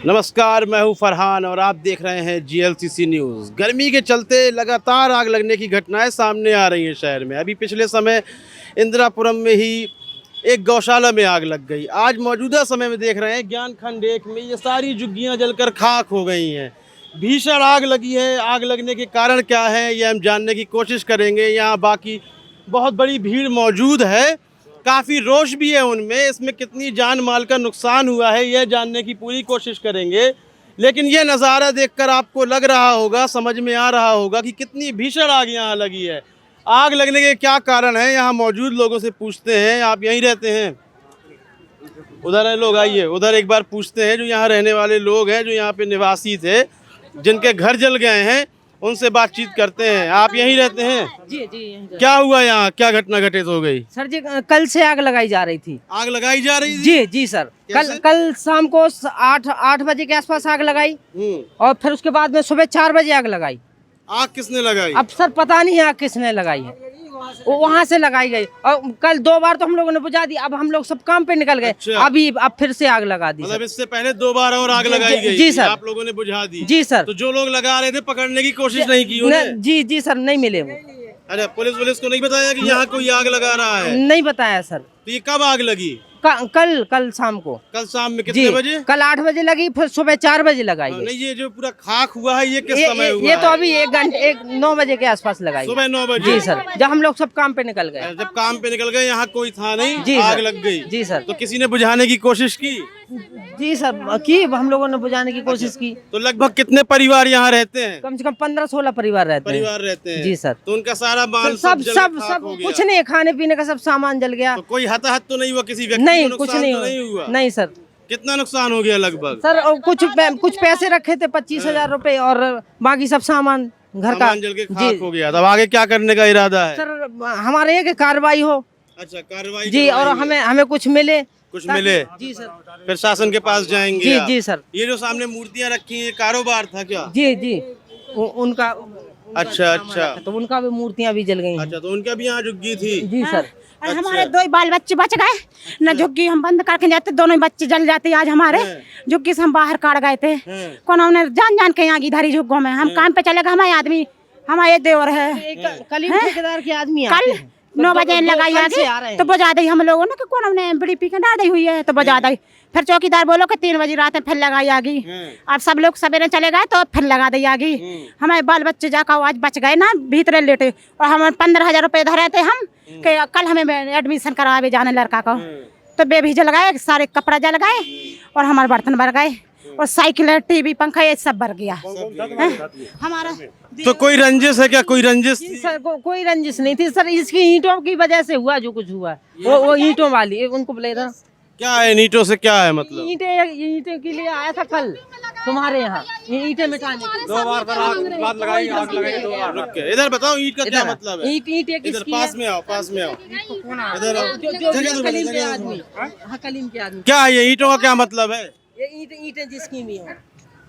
नमस्कार, मैं हूं फरहान और आप देख रहे हैं GLCC न्यूज़। गर्मी के चलते लगातार आग लगने की घटनाएं सामने आ रही हैं शहर में। अभी पिछले समय इंदिरापुरम में ही एक गौशाला में आग लग गई। आज मौजूदा समय में देख रहे हैं ज्ञान खंड 1 में ये सारी झुग्गियां जलकर खाक हो गई हैं। भीषण आग लगी है। आग लगने के कारण क्या है ये हम जानने की कोशिश करेंगे। यहाँ बाकी बहुत बड़ी भीड़ मौजूद है, काफ़ी रोष भी है उनमें। इसमें कितनी जान माल का नुकसान हुआ है यह जानने की पूरी कोशिश करेंगे। लेकिन यह नज़ारा देखकर आपको लग रहा होगा, समझ में आ रहा होगा कि कितनी भीषण आग यहाँ लगी है। आग लगने के क्या कारण हैं यहाँ मौजूद लोगों से पूछते हैं। आप यहीं रहते हैं? उधर है लोग, आइए उधर एक बार पूछते हैं जो यहाँ रहने वाले लोग हैं, जो यहाँ पे निवासी थे, जिनके घर जल गए हैं, उनसे बातचीत करते हैं। आप यहीं रहते हैं? जी जी यहीं। क्या हुआ यहाँ, क्या घटना घटित हो गई? सर जी कल से आग लगाई जा रही थी। आग लगाई जा रही थी? जी जी सर। कल शाम को 8 बजे के आसपास आग लगाई और फिर उसके बाद में सुबह 4 बजे आग लगाई। आग किसने लगाई? अब सर पता नहीं आग किसने लगाई है, वो वहाँ से लगाई गई। और कल 2 बार तो हम लोगों ने बुझा दी। अब हम लोग सब काम पे निकल गए। अच्छा। अब फिर से आग लगा दी। मतलब इससे पहले 2 बार और आग लगाई गई? जी सर। आप लोगों ने बुझा दी? जी सर। तो जो लोग लगा रहे थे पकड़ने की कोशिश नहीं की उन्हें? जी जी सर, नहीं मिले वो। अरे पुलिस को नहीं बताया कि यहाँ कोई आग लगा रहा है? नहीं बताया सर। तो ये कब आग लगी? कल शाम को। कल शाम में कितने बजे? कल 8 बजे लगी, फिर सुबह 4 बजे लगाई गई। नहीं, ये जो पूरा खाक हुआ है ये किस समय हुआ ये तो है? अभी 9 बजे के आसपास लगाई। सुबह 9 बजे? जी सर, जब हम लोग सब काम पे निकल गए। जब काम पे निकल गए यहाँ कोई था नहीं? जी आग सर। लग गई? जी सर। तो किसी ने बुझाने की कोशिश की? जी सर, की हम लोगों ने बुझाने की कोशिश की। तो लगभग कितने परिवार यहाँ रहते हैं? कम से कम 15-16 परिवार रहते हैं। जी सर। तो उनका सारा माल सब जल सब के खाक सब हो गया? कुछ नहीं, खाने पीने का सब सामान जल गया। तो कोई हताहत तो नहीं हुआ? किसी व्यक्ति नहीं, को कुछ नुकसान नहीं तो नहीं हुआ? नहीं सर। कितना नुकसान हो गया लगभग? सर और कुछ पैसे रखे थे 25,000 रुपए और बाकी सब सामान घर का सामान जल के खाक हो गया। तब आगे क्या करने का इरादा है? सर हमारे ये कि कार्रवाई हो। अच्छा, कार्रवाई जी, और हमें कुछ मिले। जी सर। फिर शासन के पास जाएंगे? जी आप? जी सर। ये जो सामने मूर्तियां रखी हैं कारोबार था क्या? जी जी उनका अच्छा अच्छा। तो उनका भी मूर्तियां भी जल गई हैं। अच्छा, तो उनका भी यहाँ झुग्गी थी? जी सर। और हमारे 2 बाल बच्चे बच गए न। झुग्गी हम बंद करके जाते, दोनों ही बच्चे जल जाते। आज हमारे झुग्गी से हम बाहर काट गए थे। कौन हमने जान के यहाँ की धरी झुग्गों में हम काम पे चले गए। हमारे आदमी, हमारे देवर है, कलीम ठेकेदार के आदमी कल 9 बजे लगाई आगे तो बुझा दी हम लोगों ने कि कौन हमने बड़ी पी के डाल दी हुई है तो बुझा दी। फिर चौकीदार बोलो कि 3 बजे रात में फिर लगाई आगी। अब सब लोग सवेरे चले गए तो फिर लगा दी आगी। हमारे बाल बच्चे जाकर आज बच गए ना, भीतर लेटे। और हम 15,000 रुपए धरे थे हम कि कल हमें एडमिशन करावे जाने लड़का को। तो बे भी जल गए, सारे कपड़ा जल गए और हमारे बर्तन भर गए और साइकिल, टीवी, पंखा ये सब भर गया हमारा। तो कोई रंजिश है क्या? कोई रंजिश? सर कोई रंजिश नहीं थी सर, इसकी ईंटों की वजह से हुआ जो कुछ हुआ। वो ईंटों वाली उनको बोले था। क्या है ईंटों से, क्या है मतलब? ईंटे के लिए आया था कल तुम्हारे यहाँ, ईंटे मिटाने। 2 बार बात लगाई, आग लगाई 2 बार। रुक के इधर बताओ, ईंट का क्या मतलब है? ईंटे इधर किसकी पास है? में आओ, पास में आओ। इधर आओ। जो कलीम के आदमी, हाँ कलीम के आदमी। क्या है ये ईंटों का क्या मतलब है? ये ईंटे जिसकी भी हो।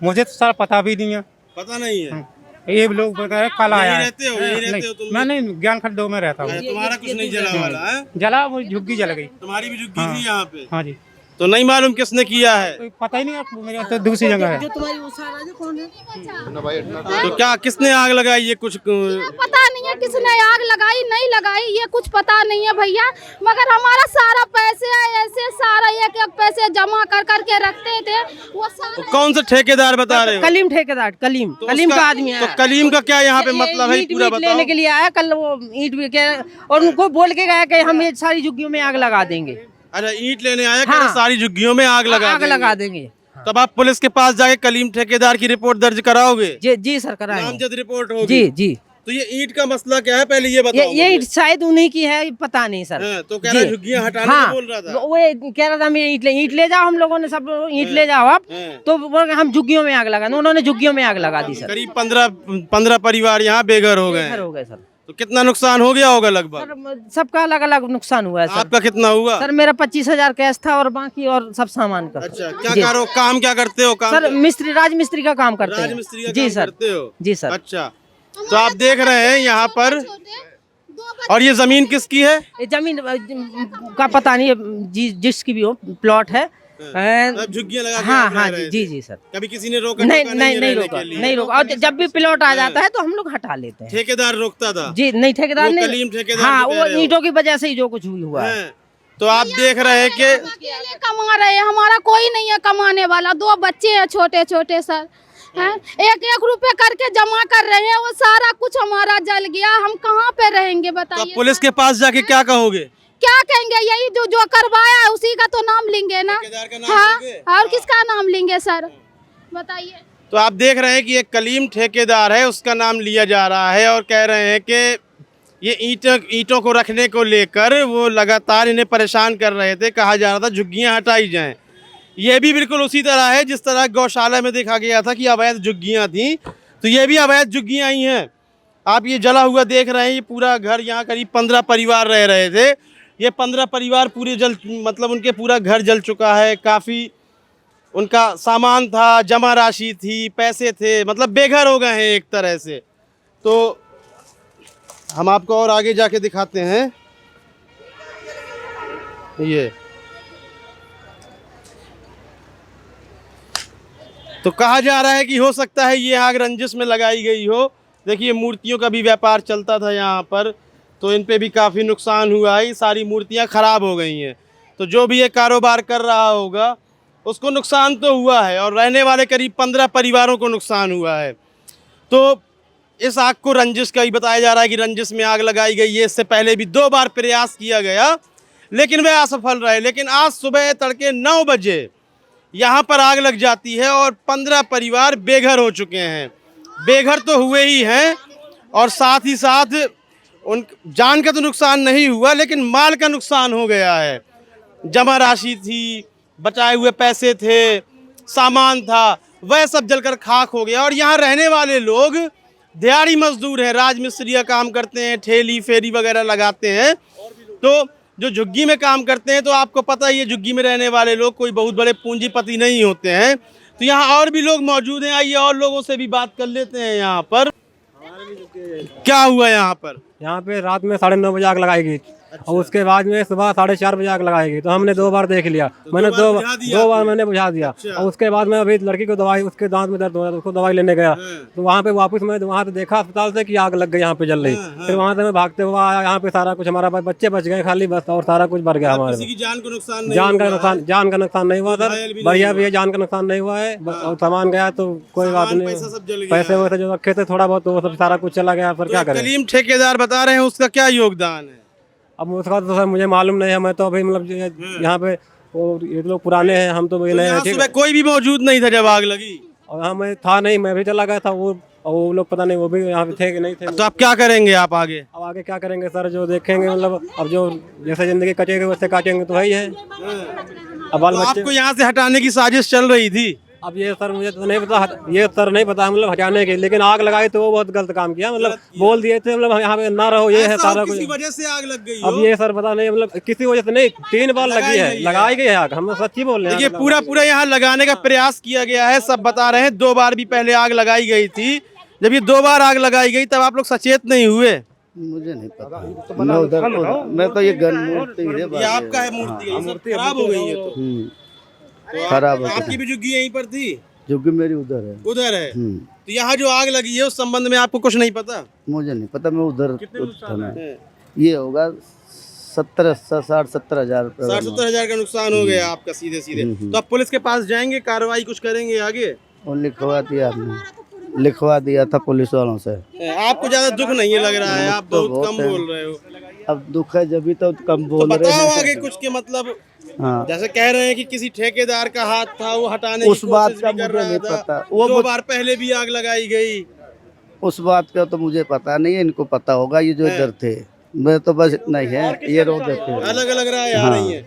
मुझे तो सर पता भी नहीं है। पता नहीं है? ये लोग बता रहे कल आया है। यहीं रहते हो तुम? मैं नहीं, ज्ञान खंड 2 में रहता हूँ। तुम्हारा कुछ नहीं जला वाला है? जला, वो झुग्गी जल गई। तुम्हारी भी झुग्गी थी यहाँ पे? हाँ जी। तो नहीं मालूम किसने किया है? कोई पता ही नहीं है, मेरे तो दूसरी जगह है। जो तुम्हारी उसारा जो कौन है? तो क्या किसने आग लगाई ये कुछ? पता नहीं है किसने आग लगाई नहीं लगाई, ये कुछ पता नहीं है भैया। मगर हमारा सारा पैसे ऐसे सारा एक पैसे जमा कर करके रखते थे वो सारा। तो कौन सा ठेकेदार बता रहे हो? कलीम ठेकेदार, कलीम तो कलीम उसका- का आदमी है। तो कलीम का क्या यहाँ पे मतलब है, ईंट पूरा बताओ। लेने के लिए आया कल, वो ईंट भी के और उनको बोल के गया कि हम ये सारी झुग्गियों में आग लगा देंगे। अरे ईंट लेने आया, हाँ। सारी झुग्गियों में आग लगा देंगे। तब आप पुलिस के पास जाके कलीम ठेकेदार की रिपोर्ट दर्ज कराओगे? जी सर, कराएंगे। नामजद रिपोर्ट होगी? जी जी। तो ये ईंट का मसला क्या है पहले ये बताओ ये मुझे। शायद उन्हीं की है, पता नहीं सर। तो कह रहा है जी। झुग्गियां हटाने हाँ, को बोल रहा था। वो कह रहा था मैं ईंट ले जाओ, हम लोगों ने सब ईंट ले जाओ आप, तो हम झुग्गियों में आग लगा, उन्होंने झुग्गियों में आग लगा दी सर। करीब 15 परिवार यहाँ बेघर हो गए घर हैं। हो गए सर। तो कितना नुकसान हो गया होगा लगभग? सर सबका अलग अलग नुकसान हुआ है सर। आपका कितना हुआ? सर मेरा 25,000 कैश था और बाकी और सब सामान का। अच्छा, क्या जी। काम क्या करते हो? काम सर मिस्त्री, राजमिस्त्री का काम करते हैं। राजमिस्त्री का जी काम सर। करते हो? जी सर। अच्छा, तो आप देख रहे हैं यहाँ पर, और ये जमीन किसकी है? ये जमीन का पता नहीं, जिसकी भी हो, प्लॉट है। अब झुग्गियां लगा के हाँ आप रह हाँ रहे जी थे। जी सर। कभी किसी ने रोका नहीं टोका नहीं है नहीं रहने रोका, के लिए? नहीं रोका। और जब भी प्लॉट आ जाता है तो हम लोग हटा लेते हैं। ठेकेदार रोकता था? जी नहीं, ठेकेदार वो नहीं। कलीम ठेकेदार हाँ, जो कह वो रहे हो। ईंटों की वजह से ही जो कुछ हुआ है। हैं। तो आप देख रहे हैं कि अकेले कमा रहे हैं, हमारा कोई नहीं है कमाने वाला। 2 बच्चे हैं छोटे छोटे सर, हैं 1-1 रुपए करके जमा कर रहे हैं, वो सारा कुछ हमारा जल गया। हम कहाँ पे रहेंगे तो आप बताइए? पुलिस के पास जाके क्या कहोगे? क्या कहेंगे? यही जो करवाया है उसी का तो नाम लेंगे ना। ठेकेदार का नाम हाँ, लेंगे? और किसका नाम लेंगे सर बताइए? तो आप देख रहे हैं कि एक कलीम ठेकेदार है, उसका नाम लिया जा रहा है और कह रहे हैं कि ये ईंटों को रखने को लेकर वो लगातार इन्हें परेशान कर रहे थे। कहा जा रहा था झुग्गियां हटाई जाएं। ये भी बिल्कुल उसी तरह है जिस तरह गौशाला में देखा गया था कि अवैध झुग्गियां थी, तो ये भी अवैध झुग्गियां ही हैं। आप ये जला हुआ देख रहे हैं, ये पूरा घर, यहाँ करीब 15 परिवार रह रहे थे। ये 15 परिवार पूरे मतलब उनके पूरा घर जल चुका है। काफ़ी उनका सामान था, जमा राशि थी, पैसे थे, मतलब बेघर हो गए हैं एक तरह से। तो हम आपको और आगे जाके दिखाते हैं। ये तो कहा जा रहा है कि हो सकता है ये आग रंजिश में लगाई गई हो। देखिए मूर्तियों का भी व्यापार चलता था यहाँ पर, तो इन पे भी काफ़ी नुकसान हुआ है। ये सारी मूर्तियाँ ख़राब हो गई हैं। तो जो भी ये कारोबार कर रहा होगा उसको नुकसान तो हुआ है, और रहने वाले करीब 15 परिवारों को नुकसान हुआ है। तो इस आग को रंजिश का ही बताया जा रहा है कि रंजिश में आग लगाई गई है। इससे पहले भी 2 बार प्रयास किया गया लेकिन वे असफल रहे। लेकिन आज सुबह तड़के 9 बजे यहाँ पर आग लग जाती है और 15 परिवार बेघर हो चुके हैं। बेघर तो हुए ही हैं, और साथ ही साथ उन जान का तो नुकसान नहीं हुआ लेकिन माल का नुकसान हो गया है। जमा राशि थी, बचाए हुए पैसे थे, सामान था, वह सब जलकर खाक हो गया। और यहाँ रहने वाले लोग दिहाड़ी मजदूर हैं, राजमिस्त्री का काम करते हैं, ठेली फेरी वगैरह लगाते हैं। तो जो झुग्गी में काम करते हैं, तो आपको पता ही है झुग्गी में रहने वाले लोग कोई बहुत बड़े पूंजीपति नहीं होते हैं। तो यहाँ और भी लोग मौजूद हैं, आइए और लोगों से भी बात कर लेते हैं। यहाँ पर क्या हुआ? यहाँ पे रात में 9:30 बजे आग लगाई गई। और उसके बाद में सुबह 4:30 बजे आग लगाई गई। तो हमने 2 बार देख लिया। मैंने 2 बार मैंने बुझा दिया। और उसके बाद में अभी लड़की को दवाई, उसके दांत में दर्द हो रहा था, उसको दवाई लेने गया। तो वहाँ पे वापस मैं वहाँ से देखा अस्पताल से कि आग लग गई, यहाँ पे जल रही। फिर वहाँ से मैं भागते हुआ आया। यहाँ पे सारा कुछ हमारा बच्चे बच गए खाली बस, और सारा कुछ भर गया हमारे। जान का नुकसान जान का नुकसान नहीं हुआ सर, बढ़िया भी है, जान का नुकसान नहीं हुआ है। और सामान गया तो कोई बात नहीं, पैसे वैसे जो रखे थे थोड़ा बहुत, तो वो सब सारा कुछ चला गया। फिर क्या करें? कलीम ठेकेदार बता रहे हैं उसका क्या योगदान है? अब उसका तो सर मुझे मालूम नहीं है। मैं तो अभी मतलब यहाँ पे वो ये लोग पुराने हैं, हम तो तो यहाँ सुबह कोई भी मौजूद नहीं था जब आग लगी? और हाँ मैं था नहीं, मैं भी चला गया था। वो लोग पता नहीं वो भी यहाँ पे थे कि नहीं थे। तो आप क्या करेंगे आप आगे? अब आगे क्या करेंगे सर, जो देखेंगे मतलब अब जो जैसे जिंदगी कटेगी वैसे काटेंगे, तो वही है। अब बाल बच्चे आपको यहाँ से हटाने की साजिश चल रही थी? अब ये सर मुझे तो नहीं पता, ये सर नहीं पता मतलब हटाने के, लेकिन आग लगाई तो वो बहुत गलत काम किया। मतलब बोल दिए थे मतलब यहाँ पे ना रहो, ये है सारा कुछ। किसी वजह से आग लग गई? अब ये सर पता नहीं, मतलब किसी वजह से नहीं, 3 बार लगी है, लगाई गई है आग। हम सच्ची बोल रहे हैं। ये पूरा यहाँ लगाने का प्रयास किया गया है, सब बता रहे हैं। 2 बार भी पहले आग लगाई गई थी। जब ये 2 बार आग लगाई गई तब आप लोग सचेत नहीं हुए? मुझे नहीं पता, मैं उधर मैं तो ये गन मूर्ति है, ये आपका है मूर्ति? खराब हो गई है तो खराब हो आपकी भी झुग्गी यहीं पर थी? झुग्गी मेरी उधर है। उधर है? तो यहाँ जो आग लगी है उस संबंध में आपको कुछ नहीं पता? मुझे नहीं पता, मैं उधर ये होगा 60-70 हजार 60-70 हजार का नुकसान हो गया आपका सीधे सीधे। तो आप पुलिस के पास जाएंगे, कार्रवाई कुछ करेंगे आगे? और लिखवा दिया था पुलिस वालों से। आपको ज्यादा दुख नहीं लग रहा है? आप बहुत कम बोल रहे हो। अब दुख है जब भी तो कम तो बोल रहे बताओ हैं। आगे कुछ के मतलब। हाँ, जैसे कह रहे हैं कि किसी ठेकेदार का हाथ था, वो हटाने उस की बात कोशिश का भी कर मुझे रहा नहीं था। पता। 2 बार पहले भी आग लगाई गई। उस बात का तो मुझे पता नहीं है, इनको पता होगा, ये जो इधर थे। मैं तो बस इतना ही है, ये रोड थे। अलग अलग राय आ रही है।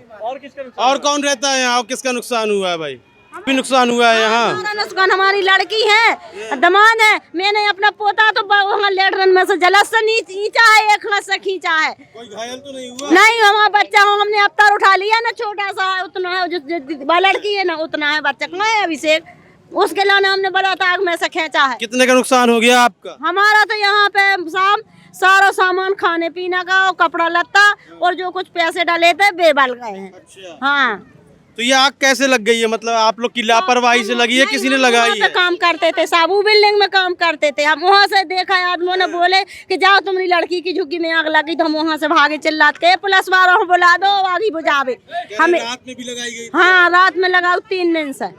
और कौन रहता है यहाँ? किसका नुकसान हुआ है भाई? भी नुकसान हुआ है यहाँ? हमारा नुकसान, हमारी लड़की है, दामाद है, मैंने अपना पोता तो वहाँ लेटरन में से जलस से नीचा है, एक हाथ से खींचा है। कोई घायल तो नहीं हुआ? नहीं, हमारा बच्चा हो, हमने अवतार उठा लिया ना, छोटा सा उतना है, जो लड़की है ना उतना है, बच्चा कहाँ है अभिषेक, उसके लाने हमने बड़ा ताग में से खींचा है। कितने का नुकसान हो गया आपका? हमारा तो यहाँ पे सारा सामान खाने पीने का और कपड़ा लत्ता और जो कुछ पैसे डाले थे बेबल गए हैं। अच्छा। हाँ, तो ये आग कैसे लग गई है? मतलब आप लोग की लापरवाही से लगी है, किसी ने लगाई वहाँ पे है? काम करते थे, साबू बिल्डिंग में काम करते थे, हम वहाँ से देखा, आदमियों ने बोले कि जाओ तुम्हारी लड़की की झुग्गी में आग लगी, तो हम वहाँ से भागे चिल्लाते के पुलिस वालों को बुला दो, आग ही बुझावे। हमें रात में भी लगाई गई? हाँ, रात में लगाओ 3 दिन से,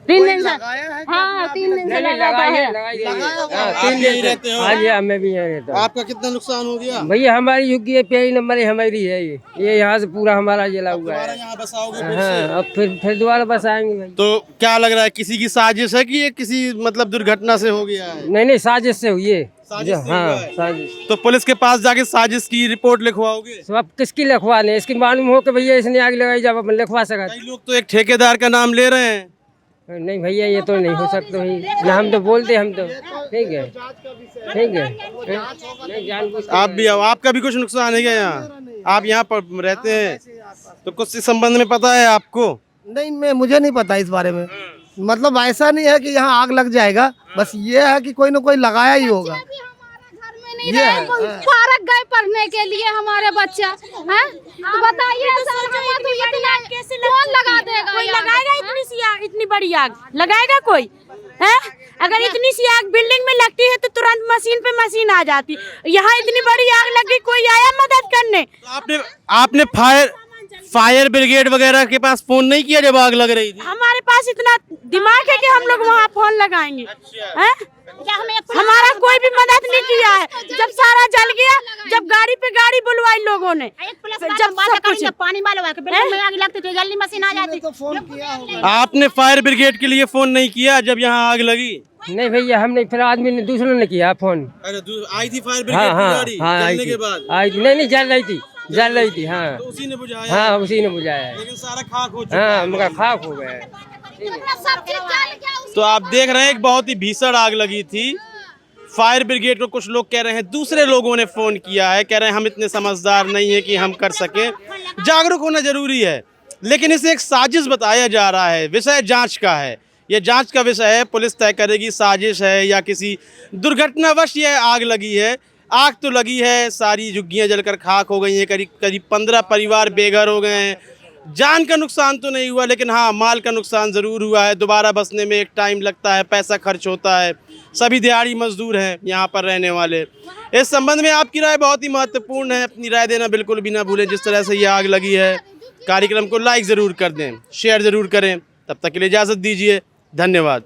3 दिन से, हाँ 3 दिन से लगाता है। आप यहीं रहते हो? हाँ जी, मैं भी यहाँ रहता हूँ। आपका कितना नुकसान हो गया? भैया हमारी युग की पेड़ी नंबर हमारी है, ये यहाँ से पूरा हमारा जला हुआ दोबारा है। यहाँ बसाओगे फिर हाँ, से? अब फिर दोबारा बस आएंगे भाई। तो क्या लग रहा है, किसी की साजिश है कि ये किसी मतलब दुर्घटना से हो गया है? नहीं, साजिश से हुई है। साजिश से हाँ, हुआ है। साजिश। तो पुलिस के पास जाके साजिश की रिपोर्ट लिखवाओगे? तो अब किसकी लिखवाने, इसकी मालूम हो कि भैया इसने आग लगाई, जब अपन लिखवा सका। कई लोग तो एक ठेकेदार का नाम ले रहे हैं। नहीं भैया, ये तो नहीं हो सकता भाई ना, हम तो बोलते, हम तो ठीक है, ठीक है। नहीं, जानबूझ के आप भी आओ, आपका भी कुछ नुकसान है क्या यहाँ? आप यहाँ पर रहते हैं, तो कुछ इस संबंध में पता है आपको? नहीं, मुझे नहीं पता इस बारे में। मतलब ऐसा नहीं है कि यहाँ आग लग जाएगा, बस ये है कि कोई ना कोई लगाया ही होगा। नहीं रहे, पार्क गए पढ़ने के लिए हमारे बच्चा हैं, तो बताइए कौन लगा देगा? कोई लगाएगा इतनी सी आग, इतनी बड़ी आग लगाएगा कोई है? अगर इतनी सी आग बिल्डिंग में लगती है तो तुरंत मशीन पे मशीन आ जाती। यहाँ इतनी बड़ी आग लगी, कोई आया मदद करने? तो आपने फायर ब्रिगेड वगैरह के पास फोन नहीं किया जब आग लग रही थी? हमारे पास इतना दिमाग है कि हम लोग वहाँ फोन लगाएंगे हैं? हमारा कोई भी मदद नहीं किया है। जब सारा जल गया, जब गाड़ी पे गाड़ी बुलवाई लोगों ने, जब सब कुछ पानी मालवा के बिल्डिंग में आग लगती तो जल्दी मशीन आ जाती। आपने फायर ब्रिगेड के लिए फोन नहीं किया जब यहाँ आग लगी? नहीं भैया, हम नहीं, फिर आदमी ने दूसरों ने किया फोन। अरे आई थी फायर हाँ ब्रिगेड हाँ गाड़ी हाँ, आई जलने थी, के बाद? आई थी। नहीं, जल रही थी हाँ। तो उसी ने बुझाया? हाँ, उसी ने बुझाया है। लेकिन सारा खाक हो चुका हाँ, है। मगर खाक हो गया है। सब चीज जल गया। तो आप देख रहे हैं, एक बहुत ही भीषण आग लगी थी। फायर ब्रिगेड को कुछ लोग कह रहे हैं, दूसरे लोगों ने फोन किया है, कह रहे हैं हम इतने समझदार नहीं है कि हम कर सकें। जागरूक होना जरूरी है, लेकिन इसे एक साजिश बताया जा रहा है। विषय जांच का है, यह जांच का विषय है। पुलिस तय करेगी साजिश है या किसी दुर्घटनावश यह आग लगी है। आग तो लगी है, सारी झुग्गियाँ जलकर खाक हो गई हैं, करीब 15 परिवार बेघर हो गए हैं। जान का नुकसान तो नहीं हुआ, लेकिन हाँ, माल का नुकसान ज़रूर हुआ है। दोबारा बसने में एक टाइम लगता है, पैसा खर्च होता है। सभी दिहाड़ी मजदूर हैं यहाँ पर रहने वाले। इस संबंध में आपकी राय बहुत ही महत्वपूर्ण है, अपनी राय देना बिल्कुल भी ना भूलें। जिस तरह से ये आग लगी है, कार्यक्रम को लाइक ज़रूर कर दें, शेयर ज़रूर करें। तब तक के लिए इजाज़त दीजिए, धन्यवाद।